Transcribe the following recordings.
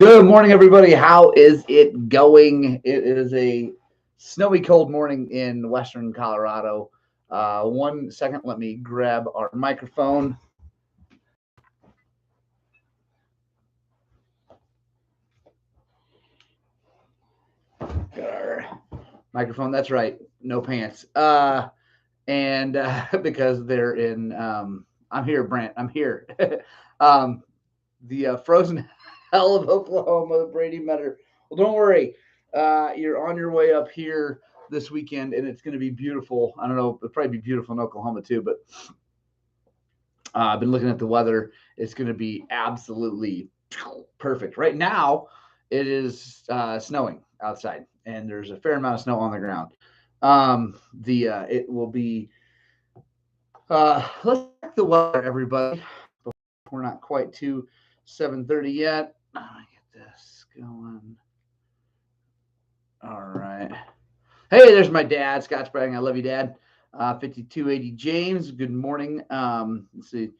Good morning, everybody. How is it going? It is a snowy, cold morning in western Colorado. 1 second, let me grab our microphone. Got our microphone. That's right, no pants. And because they're in, I'm here, Brent. I'm here. um, the frozen hell of Oklahoma, Brady Metter. Well, don't worry. You're on your way up here this weekend, and it's going to be beautiful. I don't know. It'll probably be beautiful in Oklahoma too, but I've been looking at the weather. It's going to be absolutely perfect. Right now, it is snowing outside, and there's a fair amount of snow on the ground. It will be. Let's check the weather, everybody. We're not quite to 7:30 yet. Get this going. All right. Hey, there's my dad, Scott Spragging. I love you, Dad. 5280 James. Good morning. Let's see.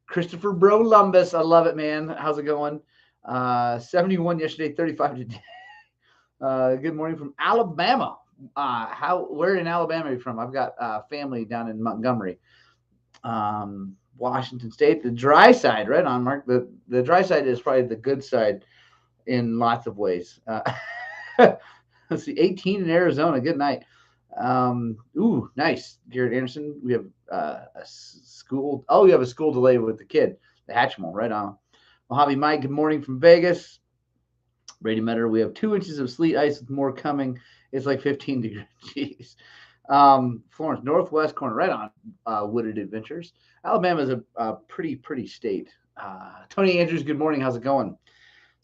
Christopher Brolumbus. I love it, man. How's it going? 71 yesterday, 35 today. Good morning from Alabama. Where in Alabama are you from? I've got family down in Montgomery. Washington State, the dry side, right on, Mark. The dry side is probably the good side in lots of ways. Let's see, 18 in Arizona. Good night. Nice. Garrett Anderson. We have a school. Oh, you have a school delay with the kid, the Hatchimal, right on. Mojave Mike, good morning from Vegas. Brady Metter, we have 2 inches of sleet ice with more coming. It's like 15 degrees. Florence, northwest corner, right on Wooded Adventures. Alabama is a pretty state. Tony Andrews, good morning. How's it going?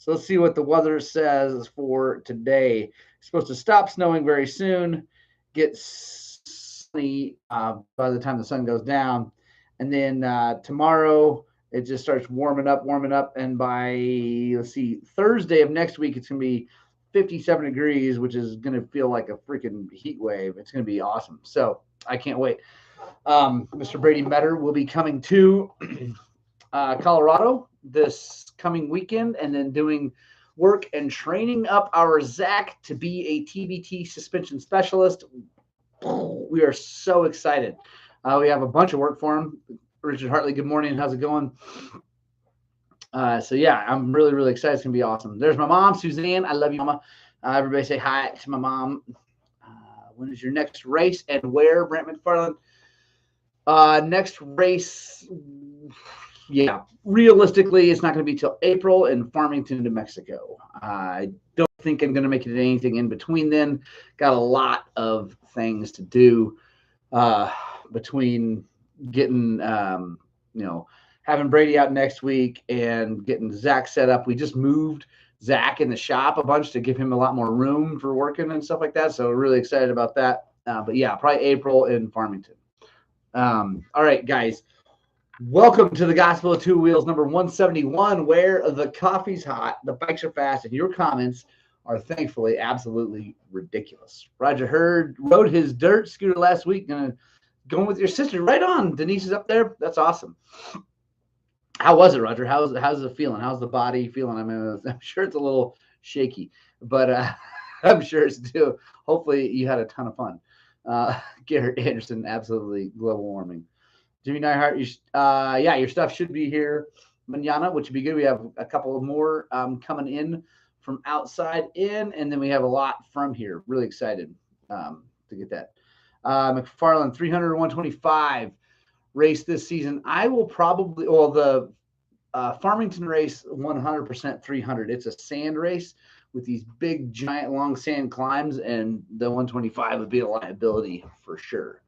So let's see what the weather says for today. It's supposed to stop snowing very soon, get sunny by the time the sun goes down. And then tomorrow, it just starts warming up. And by, let's see, Thursday of next week, it's going to be 57 degrees, which is going to feel like a freaking heat wave. It's going to be awesome. So I can't wait. Mr. Brady Metter will be coming to Colorado this coming weekend and then doing work and training up our Zach to be a TBT suspension specialist. We are so excited. We have a bunch of work for him. Richard Hartley, good morning. How's it going? So yeah, I'm really excited. It's gonna be awesome. There's my mom, Suzanne. I love you, Mama. Everybody say hi to my mom. When is your next race and where, Brent McFarland? Next race, yeah, realistically, it's not going to be till April in Farmington, New Mexico. I don't think I'm going to make it anything in between then. Got a lot of things to do between getting, having Brady out next week and getting Zach set up. We just moved Zach in the shop a bunch to give him a lot more room for working and stuff like that. So really excited about that. But yeah, probably April in Farmington. All right, guys. Welcome to the Gospel of Two Wheels, number 171, where the coffee's hot, the bikes are fast, and your comments are thankfully absolutely ridiculous. Roger Hurd rode his dirt scooter last week, going with your sister. Right on. Denise is up there. That's awesome. How was it, Roger? How's it feeling? How's the body feeling? I mean, I'm sure it's a little shaky, but I'm sure it's too. Hopefully, you had a ton of fun. Garrett Anderson, absolutely global warming. Jimmy Neihart, your stuff should be here manana, which would be good. We have a couple more coming in from outside in, and then we have a lot from here. Really excited to get that. McFarland, 300 125 race this season. I will probably, the Farmington race, 100% 300. It's a sand race with these big, giant, long sand climbs, and the 125 would be a liability for sure.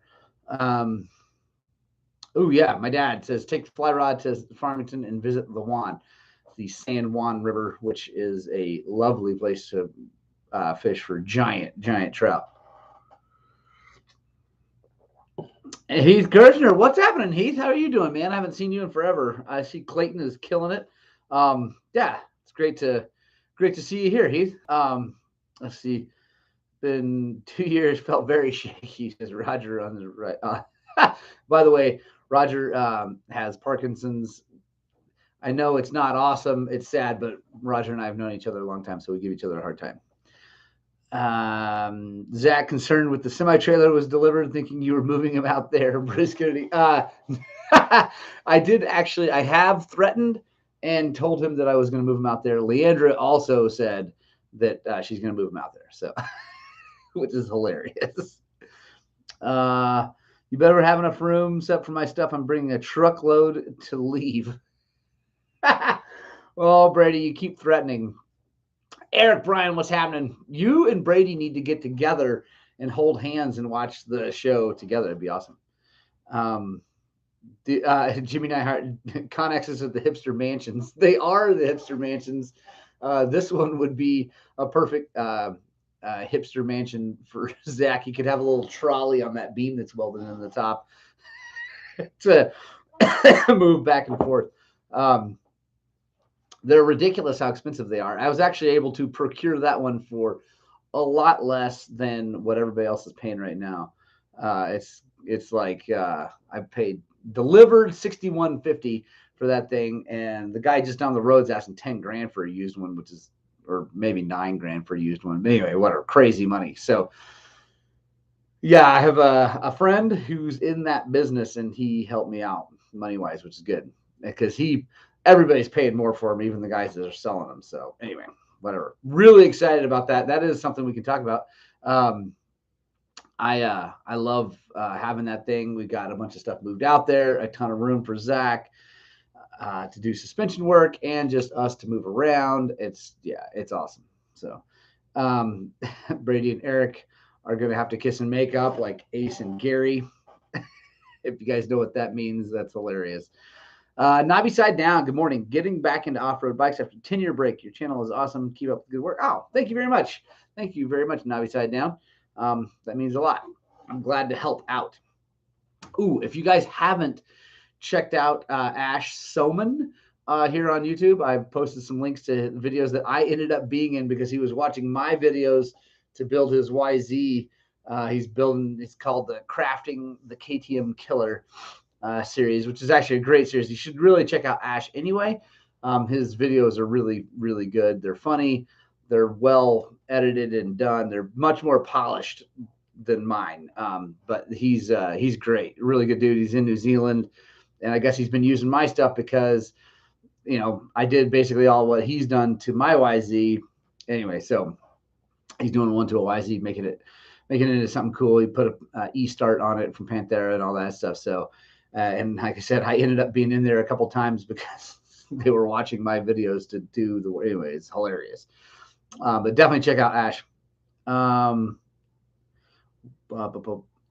Oh, yeah. My dad says take the fly rod to Farmington and visit the Juan, the San Juan River, which is a lovely place to fish for giant trout. And Heath Kirchner, what's happening, Heath? How are you doing, man? I haven't seen you in forever. I see Clayton is killing it. Yeah, it's great to see you here, Heath. Let's see. Been 2 years, felt very shaky, says Roger on the right. By the way, Roger has Parkinson's. I know it's not awesome. It's sad, but Roger and I have known each other a long time, so we give each other a hard time. Zach, concerned with the semi trailer was delivered, thinking you were moving him out there. Bruce Kennedy. I did actually. I have threatened and told him that I was going to move him out there. Leandra also said that she's going to move him out there. So, which is hilarious. You better have enough room, except for my stuff. I'm bringing a truckload to leave. Well, Brady, you keep threatening. Eric, Brian, what's happening? You and Brady need to get together and hold hands and watch the show together. It'd be awesome. Jimmy Neihart, Connexes of the hipster mansions. They are the hipster mansions. This one would be a perfect hipster mansion for Zach. He could have a little trolley on that beam that's welded in the top to move back and forth. They're ridiculous how expensive they are. I was actually able to procure that one for a lot less than what everybody else is paying right now. It's like I paid delivered $61.50 for that thing, and the guy just down the road's asking $10,000 for a used one, which is, or maybe $9,000 for a used one. But anyway, whatever, crazy money. So yeah, I have a friend who's in that business, and he helped me out money wise, which is good because everybody's paying more for them, even the guys that are selling them. So anyway, whatever. Really excited about that. That is something we can talk about. I love having that thing. We got a bunch of stuff moved out there, a ton of room for Zach to do suspension work and just us to move around. It's awesome. So Brady and Eric are going to have to kiss and make up like Ace and Gary. If you guys know what that means, that's hilarious. Nobby Side Down, good morning. Getting back into off-road bikes after a 10-year break. Your channel is awesome. Keep up the good work. Oh, thank you very much. Thank you very much, Nobby Side Down. That means a lot. I'm glad to help out. Ooh, if you guys haven't checked out Ash Soman here on YouTube, I've posted some links to videos that I ended up being in because he was watching my videos to build his YZ. He's building, it's called the Crafting the KTM Killer series, which is actually a great series. You should really check out Ash anyway. His videos are really, really good. They're funny. They're well edited and done. They're much more polished than mine. But he's great. Really good dude. He's in New Zealand. And I guess he's been using my stuff because, I did basically all what he's done to my YZ. Anyway, so he's doing one to a YZ, making it into something cool. He put a E-Start on it from Panthera and all that stuff. So, and like I said, I ended up being in there a couple times because they were watching my videos to do the, anyway, it's hilarious. But definitely check out Ash.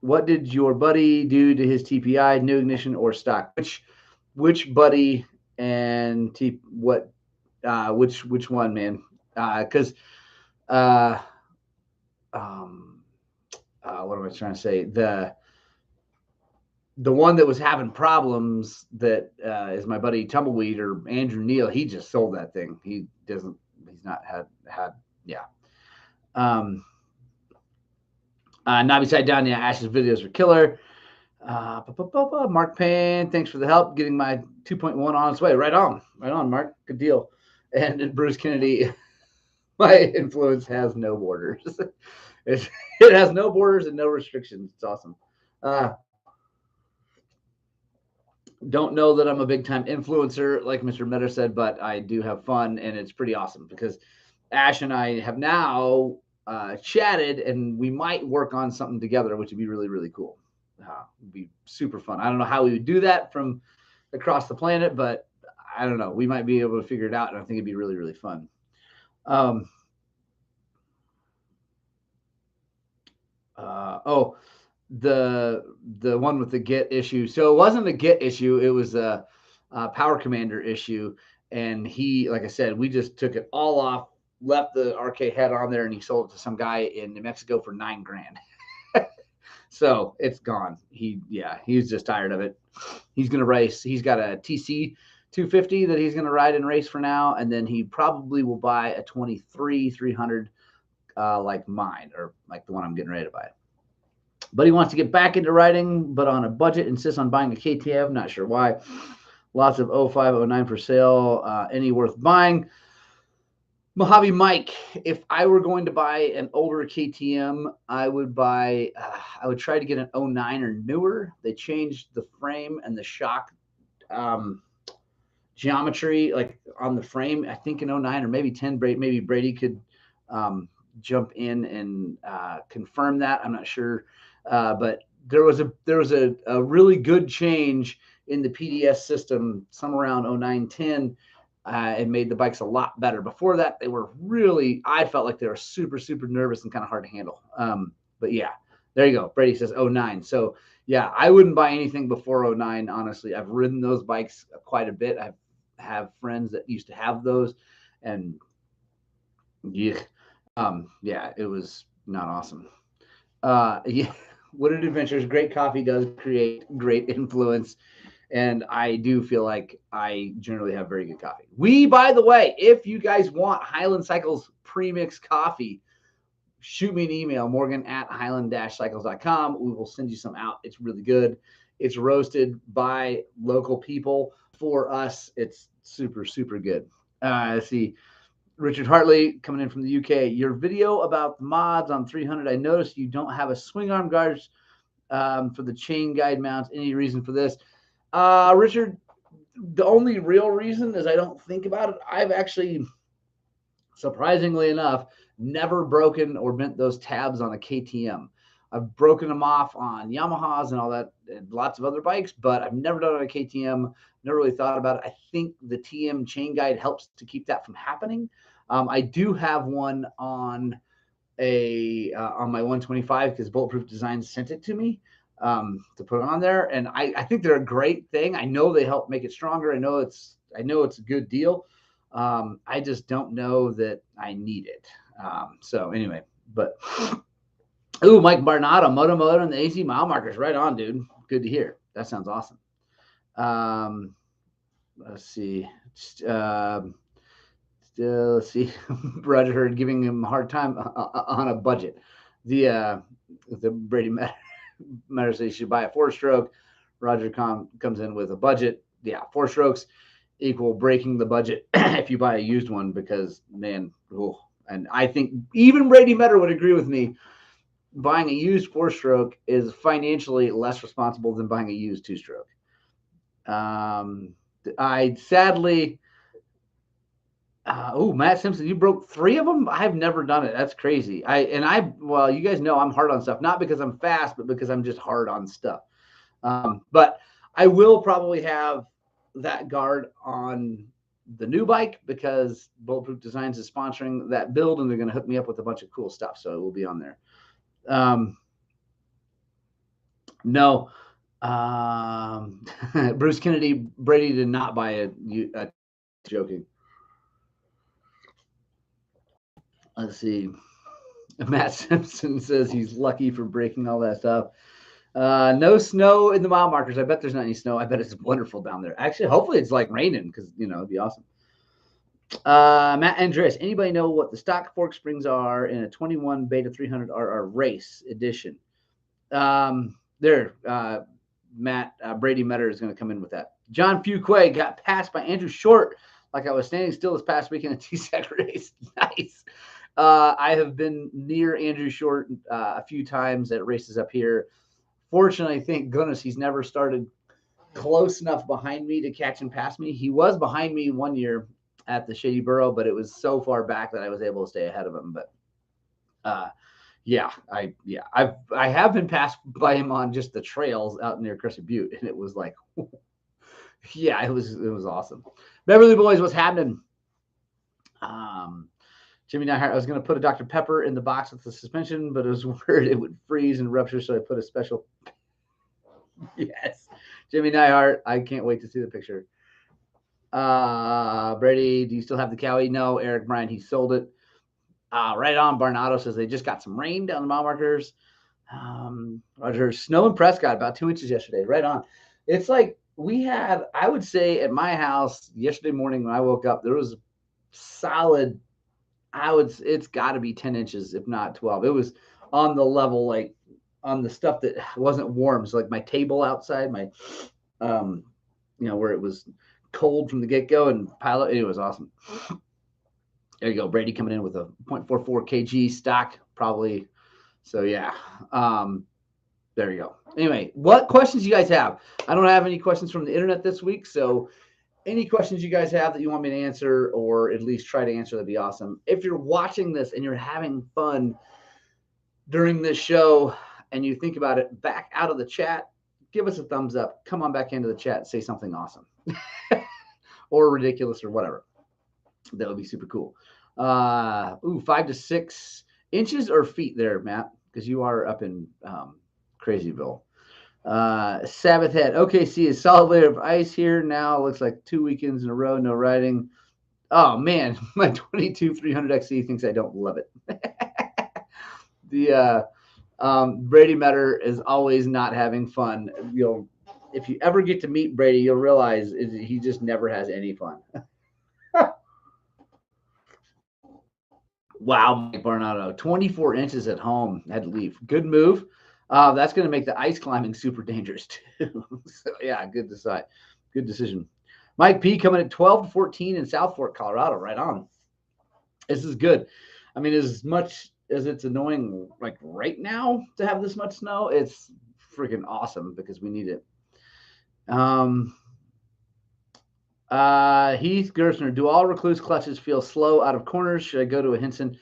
What did your buddy do to his TPI? New ignition or stock? Which buddy and which one, man? Because what am I trying to say? The one that was having problems that is my buddy Tumbleweed or Andrew Neal. He just sold that thing. He's not had. Yeah. Nobby Side Down. Yeah, Ash's videos are killer. Mark Payne, thanks for the help getting my 2.1 on its way. Right on, Mark. Good deal. And Bruce Kennedy, my influence has no borders. It has no borders and no restrictions. It's awesome. Don't know that I'm a big time influencer, like Mr. Meta said, but I do have fun, and it's pretty awesome because Ash and I have now chatted, and we might work on something together, which would be really, really cool. It'd be super fun. I don't know how we would do that from across the planet, but I don't know. We might be able to figure it out, and I think it'd be really, really fun. The one with the Git issue. So it wasn't a Git issue. It was a Power Commander issue. And he, like I said, we just took it all off, left the RK head on there, and he sold it to some guy in New Mexico for $9,000. So it's gone. He's just tired of it. He's going to race. He's got a TC 250 that he's going to ride and race for now. And then he probably will buy a 23 300 like mine, or like the one I'm getting ready to buy. But he wants to get back into riding, but on a budget, insists on buying a KTM. Not sure why. Lots of 05, 09 for sale. Any worth buying? Mojave Mike, if I were going to buy an older KTM, I would try to get an 09 or newer. They changed the frame and the shock geometry, like on the frame, I think in 09 or maybe 10. Maybe Brady could jump in and confirm that. I'm not sure. But there was a really good change in the PDS system, somewhere around 09, 10. And made the bikes a lot better. Before that, they were really, I felt like they were super, super nervous and kind of hard to handle. But yeah, there you go. Brady says 09. So yeah, I wouldn't buy anything before 09, honestly. I've ridden those bikes quite a bit. I have friends that used to have those, and yeah, it was not awesome. Yeah, Wooded Adventures, great coffee does create great influence. And I do feel like I generally have very good coffee. By the way, if you guys want Highland Cycles premix coffee, shoot me an email, morgan@highland-cycles.com. We will send you some out. It's really good. It's roasted by local people. For us, it's super, super good. Let's see. Richard Hartley coming in from the UK. Your video about the mods on 300, I noticed you don't have a swing arm guards for the chain guide mounts. Any reason for this? Richard, the only real reason is I don't think about it. I've actually, surprisingly enough, never broken or bent those tabs on a KTM. I've broken them off on Yamahas and all that, and lots of other bikes, but I've never done it on a KTM. Never really thought about it. I think the TM chain guide helps to keep that from happening. I do have one on on my 125 because Bulletproof Design sent it to me to put on there, and I think they're a great thing. I know they help make it stronger. I know it's a good deal. I just don't know that I need it. So anyway, but Mike Barnado, Moto and the AC mile markers, right on, dude. Good to hear. That sounds awesome. Let's see. Let's see. Roger Heard giving him a hard time on a budget. The Brady Matter says you should buy a 4-stroke. Roger comes in with a budget. Yeah, 4 strokes equal breaking the budget if you buy a used one, because man, and I think even Brady Metter would agree with me. Buying a used 4-stroke is financially less responsible than buying a used 2-stroke. I sadly. Matt Simpson, you broke 3 of them? I've never done it. That's crazy. Well, you guys know I'm hard on stuff, not because I'm fast, but because I'm just hard on stuff. But I will probably have that guard on the new bike because Bulletproof Designs is sponsoring that build, and they're going to hook me up with a bunch of cool stuff. So it will be on there. No. Bruce Kennedy, Brady did not buy a joking. Let's see. Matt Simpson says he's lucky for breaking all that stuff. No snow in the mile markers. I bet there's not any snow. I bet it's wonderful down there. Actually, hopefully it's like raining because, it'd be awesome. Matt Andres, anybody know what the stock fork springs are in a 21 Beta 300 RR race edition? Matt, Brady Metter is going to come in with that. John Fuquay got passed by Andrew Short like I was standing still this past weekend at T-Sec race. Nice. I have been near Andrew Short a few times at races up here. Fortunately, thank goodness he's never started close enough behind me to catch and pass me. He was behind me one year at the Shady Burrow, but it was so far back that I was able to stay ahead of him. But I have been passed by him on just the trails out near Crescent Butte, and it was like, yeah, it was awesome. Beverly Boys, what's happening? Jimmy Nyhart, I was going to put a Dr. Pepper in the box with the suspension, but it was worried it would freeze and rupture, so I put a special. Yes, Jimmy Nyhart, I can't wait to see the picture. Brady, do you still have the Cowie? No, Eric Bryan, he sold it. Right on. Barnado says they just got some rain down the mile markers. Roger, snow in Prescott, about 2 inches yesterday. Right on. It's like we had, I would say at my house yesterday morning when I woke up, there was solid, it's got to be 10 inches, if not 12. It was on the level, like on the stuff that wasn't warm. So like my table outside, my where it was cold from the get-go and pilot. It was awesome. There you go. Brady coming in with a 0.44 kg stock, probably. So, yeah. There you go. Anyway, what questions you guys have? I don't have any questions from the internet this week, so any questions you guys have that you want me to answer or at least try to answer, that'd be awesome. If you're watching this and you're having fun during this show and you think about it, back out of the chat, give us a thumbs up. Come on back into the chat and say something awesome or ridiculous or whatever. That would be super cool. 5 to 6 inches or feet there, Matt, because you are up in Crazyville. Sabbath Head. OKC is solid layer of ice here now. Looks like 2 weekends in a row, no riding. Oh, man, my 22 300XE thinks I don't love it. The Brady Metter is always not having fun. If you ever get to meet Brady, you'll realize he just never has any fun. Wow, Mike Barnado, 24 inches at home. Had to leave. Good move. That's going to make the ice climbing super dangerous too. So, yeah, good decision. Mike P coming at 12 to 14 in South Fork, Colorado. Right on. This is good. I mean, as much as it's annoying, like right now to have this much snow, it's freaking awesome because we need it. Heath Gerstner, do all Recluse clutches feel slow out of corners? Should I go to a Hinson?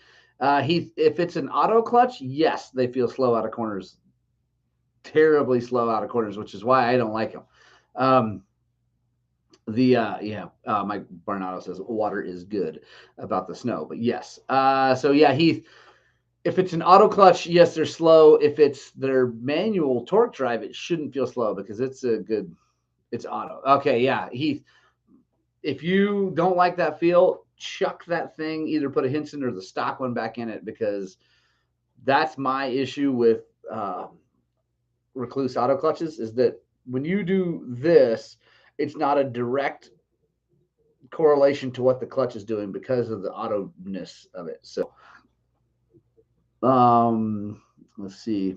Heath, if it's an auto clutch, yes, they feel slow out of corners. Terribly slow out of corners, which is why I don't like them. Mike Barnado says water is good about the snow, but yes. Heath, if it's an auto clutch, yes, they're slow. If it's their manual torque drive, it shouldn't feel slow because it's auto. Okay, yeah, Heath, if you don't like that feel, chuck that thing, either put a Hinson or the stock one back in it, because that's my issue with Recluse auto clutches, is that when you do this, it's not a direct correlation to what the clutch is doing because of the auto-ness of it. So let's see.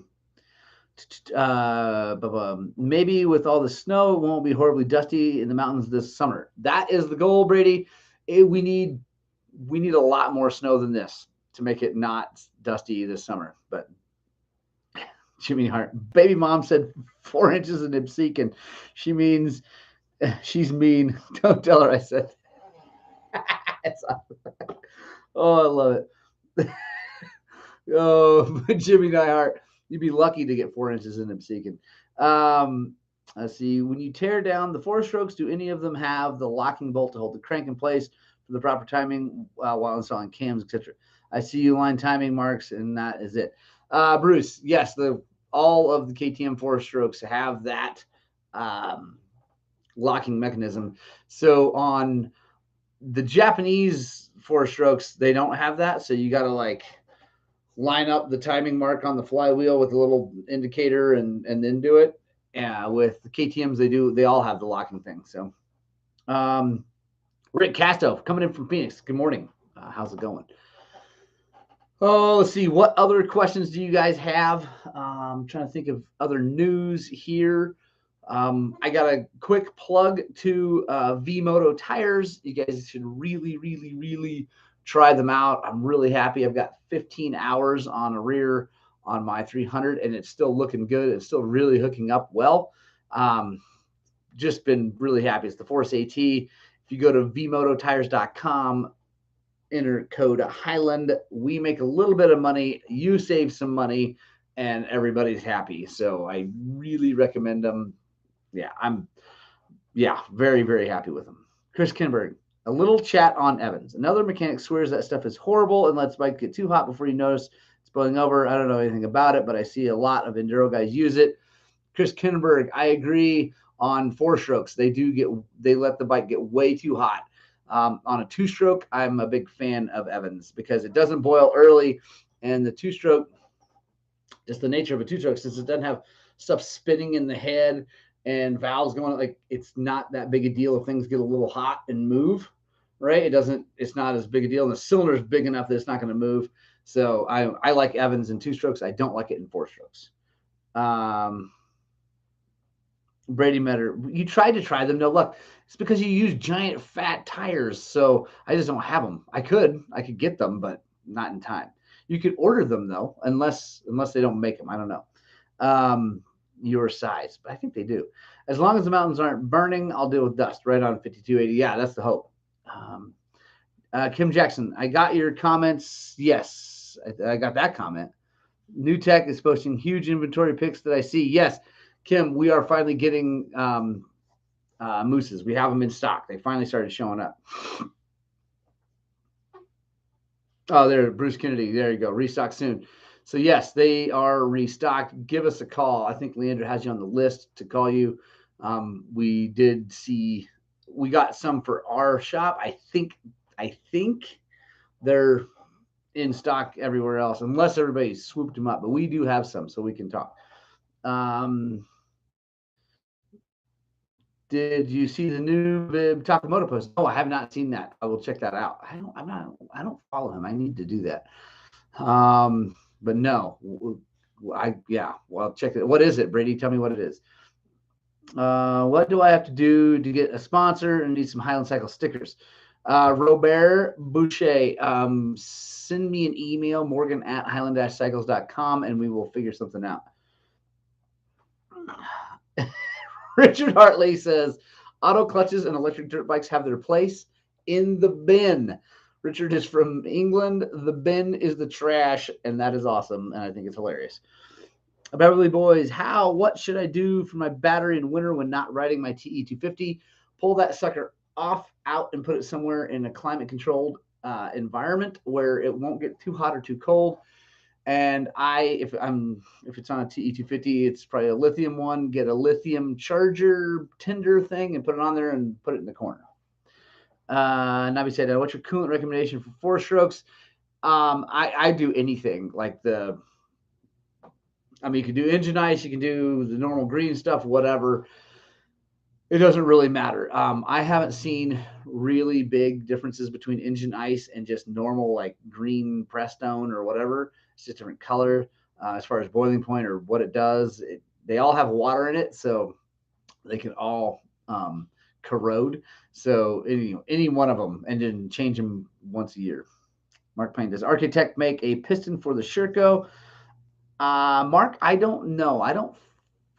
Maybe with all the snow, it won't be horribly dusty in the mountains this summer. That is the goal, Brady. We need a lot more snow than this to make it not dusty this summer. But Jimmy Hart, baby mom said 4 inches in Ibseekin. She means she's mean. Don't tell her I said. Oh, I love it. Oh, Jimmy Hart. You'd be lucky to get 4 inches in Ibseekin. Let's see. When you tear down the 4-strokes, do any of them have the locking bolt to hold the crank in place for the proper timing while installing cams, etc.? I see you line timing marks, and that is it. Bruce, yes, all of the KTM 4-strokes have that locking mechanism. So on the Japanese 4-strokes, they don't have that. So you got to line up the timing mark on the flywheel with a little indicator and then do it. With the KTMs, they all have the locking thing. So Rick Casto coming in from Phoenix. Good morning. How's it going? Oh, let's see. What other questions do you guys have? I'm trying to think of other news here. I got a quick plug to V-Moto tires. You guys should really, really, really try them out. I'm really happy. I've got 15 hours on a rear on my 300, and it's still looking good. It's still really hooking up well. Just been really happy. It's the Force AT. If you go to vmototires.com, enter code Highland, we make a little bit of money. You save some money, and everybody's happy. So I really recommend them. Yeah, I'm very, very happy with them. Chris Kinberg, a little chat on Evans. Another mechanic swears that stuff is horrible and lets bike get too hot before you notice it's boiling over. I don't know anything about it, but I see a lot of enduro guys use it. Chris Kinberg, I agree on 4-strokes. They let the bike get way too hot. On a 2-stroke, I'm a big fan of Evans because it doesn't boil early, and the 2-stroke, just the nature of a 2-stroke, since it doesn't have stuff spinning in the head and valves going, it's not that big a deal if things get a little hot and move, right? It's not as big a deal. And the cylinder is big enough that it's not going to move. So I like Evans in 2-strokes. I don't like it in 4-strokes. Brady Metter, you tried to try them, no luck. It's because you use giant fat tires, so I just don't have them. I could get them, but not in time. You could order them though, unless they don't make them. I don't know. Your size, but I think they do. As long as the mountains aren't burning, I'll deal with dust. Right on 5280. Yeah, that's the hope. Um, Kim Jackson, I got your comments. Yes, I got that comment. New Tech is posting huge inventory pics that I see. Yes, Kim, we are finally getting mooses. We have them in stock. They finally started showing up. Oh, there, Bruce Kennedy. There you go. Restock soon. So yes, they are restocked. Give us a call. I think Leandra has you on the list to call you. We did see, we got some for our shop. I think they're in stock everywhere else, unless everybody swooped them up. But we do have some, so we can talk. Did you see the new Bib Takamoto post? Oh, I have not seen that. I will check that out. I don't follow him. I need to do that. But no, well, check it. What is it, Brady? Tell me what it is. What do I have to do to get a sponsor and need some Highland Cycle stickers? Robert Boucher, send me an email, morgan@highland-cycles.com, and we will figure something out. Richard Hartley says, auto clutches and electric dirt bikes have their place in the bin. Richard is from England. The bin is the trash, and that is awesome, and I think it's hilarious. Beverly Boys, what should I do for my battery in winter when not riding my TE250? Pull that sucker out, and put it somewhere in a climate-controlled environment where it won't get too hot or too cold. And if it's on a TE250, it's probably a lithium one. Get a lithium charger Tinder thing and put it on there and put it in the corner. Nabi said, what's your coolant recommendation for 4-strokes? I do anything like you can do engine ice, you can do the normal green stuff, whatever. It doesn't really matter. I haven't seen really big differences between engine ice and just normal like green Prestone or whatever. It's just different color as far as boiling point or what it does. They all have water in it, so they can all corrode. So any one of them, and then change them once a year. Mark Payne, does Architect make a piston for the Sherco? Mark, I don't know. I don't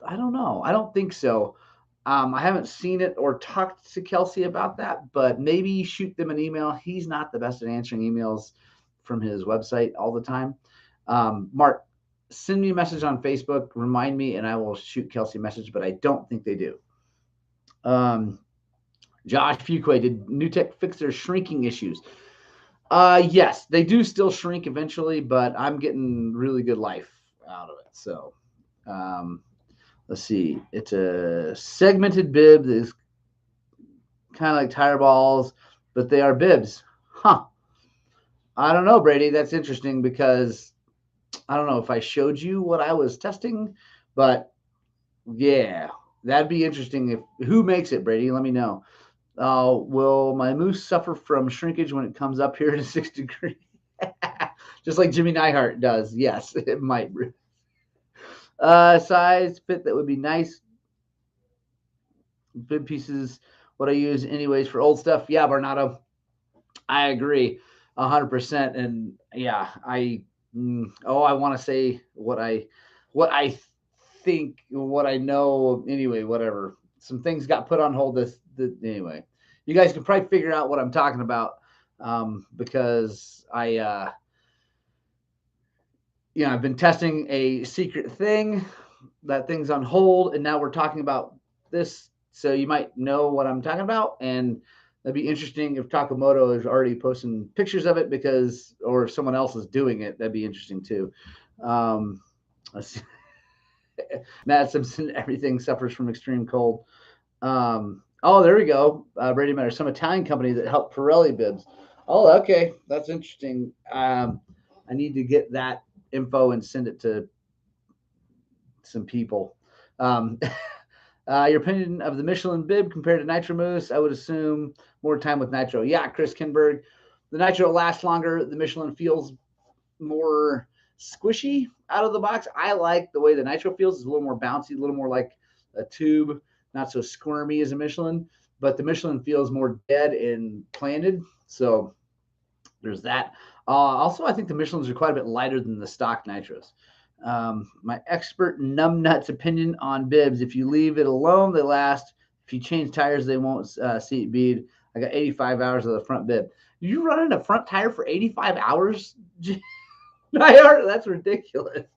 know. I don't think so. I haven't seen it or talked to Kelsey about that, but maybe shoot them an email. He's not the best at answering emails from his website all the time. Mark, send me a message on Facebook, remind me, and I will shoot Kelsey a message, but I don't think they do. Josh Fuquay, did NewTek fix their shrinking issues? Yes, they do still shrink eventually, but I'm getting really good life out of it. So, let's see. It's a segmented bib that is kind of like tire balls, but they are bibs. Huh. I don't know, Brady. That's interesting because I don't know if I showed you what I was testing, but yeah, that'd be interesting. Who makes it, Brady? Let me know. Will my moose suffer from shrinkage when it comes up here to 6 degrees? Just like Jimmy Neihart does. Yes, it might. Size fit that would be nice. Bib pieces, what I use anyways for old stuff. Yeah, Barnado, I agree 100%. And yeah, I want to say what I think, what I know anyway, whatever. Some things got put on hold anyway. You guys can probably figure out what I'm talking about because I've been testing a secret thing. That thing's on hold, and now we're talking about this, so you might know what I'm talking about, and that'd be interesting if Takamoto is already posting pictures of it or if someone else is doing it. That'd be interesting too. Let's see. Matt Simpson, everything suffers from extreme cold. There we go. Brady Matter, some Italian company that helped Pirelli bibs. Oh, okay. That's interesting. I need to get that info and send it to some people. Your opinion of the Michelin bib compared to Nitro Moose? I would assume more time with Nitro. Yeah, Chris Kinberg. The Nitro lasts longer. The Michelin feels more squishy out of the box. I like the way the Nitro feels. It's a little more bouncy, a little more like a tube. not so squirmy as a Michelin, but the Michelin feels more dead and planted. So there's that. Also, I think the Michelins are quite a bit lighter than the stock nitros. My expert numbnuts opinion on bibs: if you leave it alone, they last. If you change tires, they won't seat bead. I got 85 hours of the front bib. You running a front tire for 85 hours? That's ridiculous.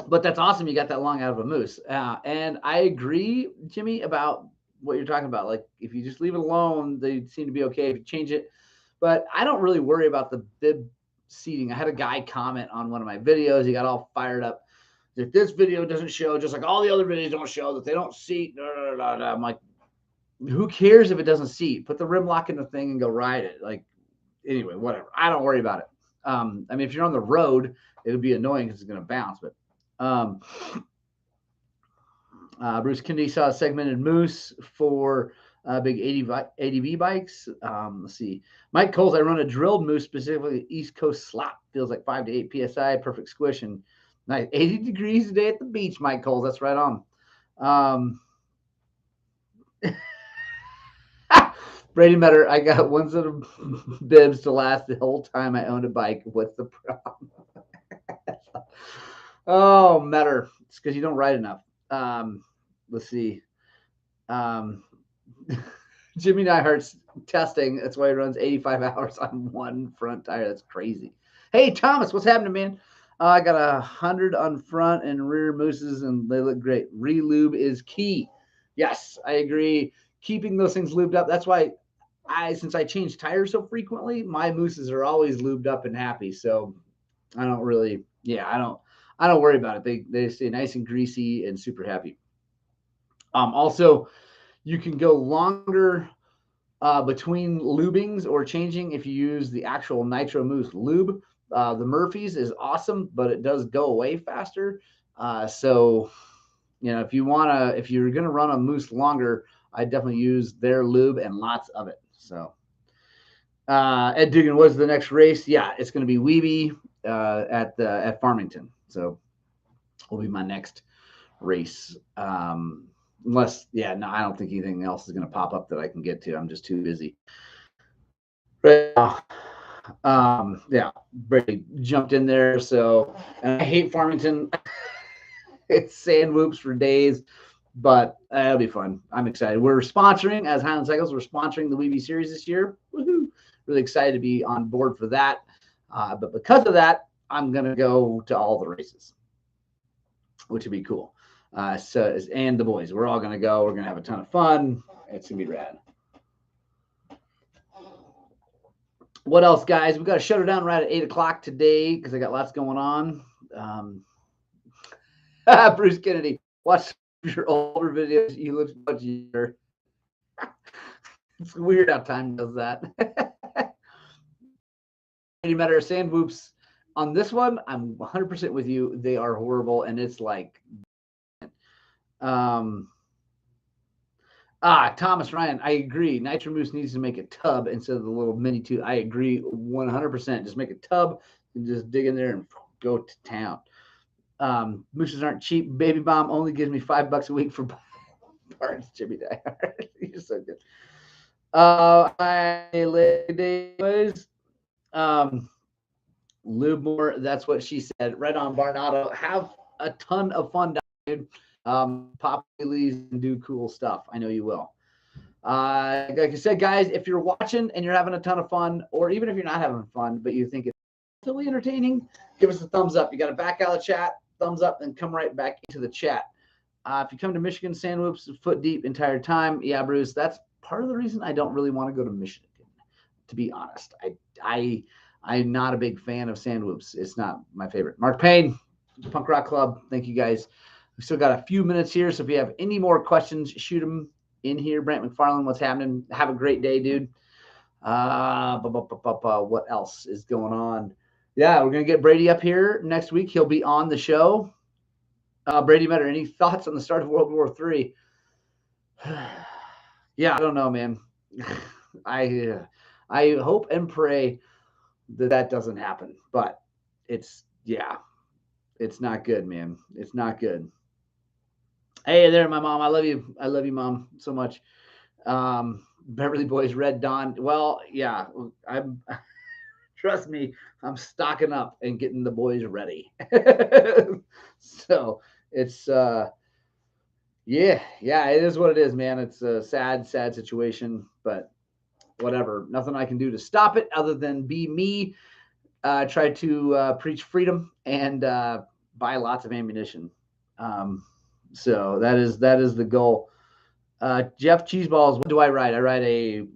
But that's awesome. You got that long out of a moose. And I agree, Jimmy, about what you're talking about. Like, if you just leave it alone, they seem to be okay if you change it. But I don't really worry about the bib seating. I had a guy comment on one of my videos. He got all fired up. If this video doesn't show, just like all the other videos don't show, that they don't seat. I'm like, who cares if it doesn't seat? Put the rim lock in the thing and go ride it. Like, anyway, whatever. I don't worry about it. I mean, if you're on the road, it'll be annoying because it's going to bounce. But Bruce Kennedy saw a segmented moose for big ADV bikes. Let's see. Mike Coles, I run a drilled moose, specifically East Coast slop. Feels like 5 to 8 PSI, perfect squish, and nice 80 degrees a day at the beach, Mike Coles. That's right on. Brady Metter, I got one set of bibs to last the whole time I owned a bike. What's the problem? Oh, Metter. It's because you don't ride enough. Let's see. Jimmy Nyhart's testing. That's why he runs 85 hours on one front tire. That's crazy. Hey, Thomas, what's happening, man? I got 100 on front and rear mooses, and they look great. Relube is key. Yes, I agree. Keeping those things lubed up. That's why since I change tires so frequently, my mooses are always lubed up and happy. So I don't really, I don't worry about it. They stay nice and greasy and super happy. Also, you can go longer between lubings or changing if you use the actual Nitro Moose lube. The Murphy's is awesome, but it does go away faster. So, if you're gonna run a moose longer, I definitely use their lube and lots of it. So, Ed Dugan, what's the next race? Yeah, it's gonna be Weeby at Farmington. So, will be my next race. Unless, I don't think anything else is going to pop up that I can get to. I'm just too busy right now. Brady jumped in there. So, and I hate Farmington. It's sand whoops for days, but it'll be fun. I'm excited. We're sponsoring, as Highland Cycles, we're sponsoring the Weeby Series this year. Woohoo! Really excited to be on board for that. But because of that, I'm going to go to all the races, which would be cool. And the boys, we're all going to go. We're going to have a ton of fun. It's going to be rad. What else, guys? We got to shut her down right at 8 o'clock today because I got lots going on. Bruce Kennedy, watch your older videos. You look much younger. It's weird how time does that. Any matter of sand whoops on this one, I'm 100% with you. They are horrible, and it's like Thomas Ryan, I agree. Nitro Moose needs to make a tub instead of the little mini tube. I agree 100%. Just make a tub and just dig in there and go to town. Mooses aren't cheap. Baby Bomb only gives me $5 a week for parts. Jimmy Dye. You're so good. Lube more. That's what she said. Right on, Barnado. Have a ton of fun, dude. Pop wheelies and do cool stuff. I know you will. Like I said, guys, if you're watching and you're having a ton of fun, or even if you're not having fun, but you think it's really entertaining, give us a thumbs up. You got to back out of the chat, thumbs up, and come right back into the chat. If you come to Michigan, sand whoops foot deep entire time. Yeah, Bruce, that's part of the reason I don't really want to go to Michigan, to be honest. I'm not a big fan of sand whoops. It's not my favorite. Mark Payne, Punk Rock Club. Thank you, guys. We still got a few minutes here, so if you have any more questions, shoot them in here. Brant McFarland, what's happening? Have a great day, dude. What else is going on? Yeah, we're going to get Brady up here next week. He'll be on the show. Brady Metter, any thoughts on the start of World War III? Yeah, I don't know, man. I hope and pray that doesn't happen, but it's not good, man. It's not good. Hey there, my mom. I love you. I love you, mom, so much. Beverly Boys, Red Dawn. Well, yeah, I'm. Trust me, I'm stocking up and getting the boys ready. So it's yeah, it is what it is, man. It's a sad, sad situation, but whatever. Nothing I can do to stop it other than be me. Try to preach freedom and buy lots of ammunition. Um, so that is the goal. Jeff Cheeseballs, what do I ride? I ride a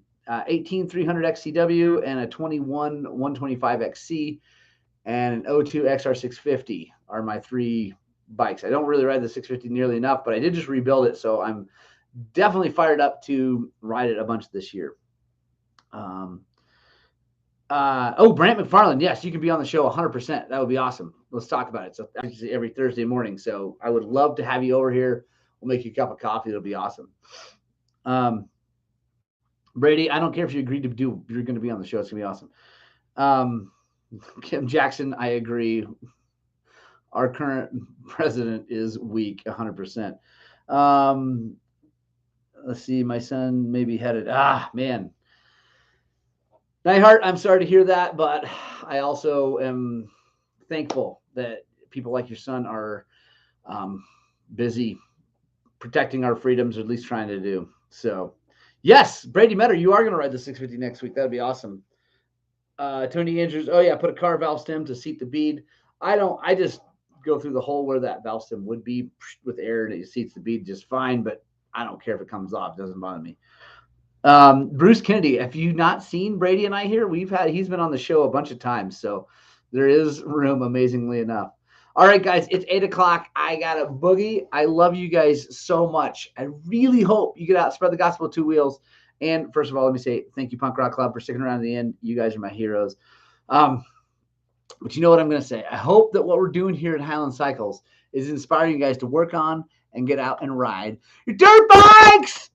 18 300 XCW and a 21 125 XC and an 02 XR650 are my three bikes. I don't really ride the 650 nearly enough, but I did just rebuild it, so I'm definitely fired up to ride it a bunch this year. Brant McFarland, yes, you can be on the show 100%. That would be awesome. Let's talk about it. So every Thursday morning. So I would love to have you over here. We'll make you a cup of coffee. It'll be awesome. Brady, I don't care if you agreed to do. You're going to be on the show. It's going to be awesome. Kim Jackson, I agree. Our current president is weak, 100%. Let's see. My son may be headed. Man. Nightheart, I'm sorry to hear that, but I also am thankful that people like your son are busy protecting our freedoms, or at least trying to do. So, yes, Brady Metter, you are going to ride the 650 next week. That'd be awesome. Tony Andrews, oh yeah, put a car valve stem to seat the bead. I just go through the hole where that valve stem would be with air, and it seats the bead just fine, but I don't care if it comes off. It doesn't bother me. Bruce Kennedy, have you not seen Brady and I here? He's been on the show a bunch of times, so there is room, amazingly enough. All right, guys, it's 8:00. I got a boogie. I love you guys so much. I really hope you get out, spread the gospel of two wheels. And first of all, let me say thank you, Punk Rock Club, for sticking around to the end. You guys are my heroes. But you know what I'm going to say? I hope that what we're doing here at Highland Cycles is inspiring you guys to work on and get out and ride your dirt bikes.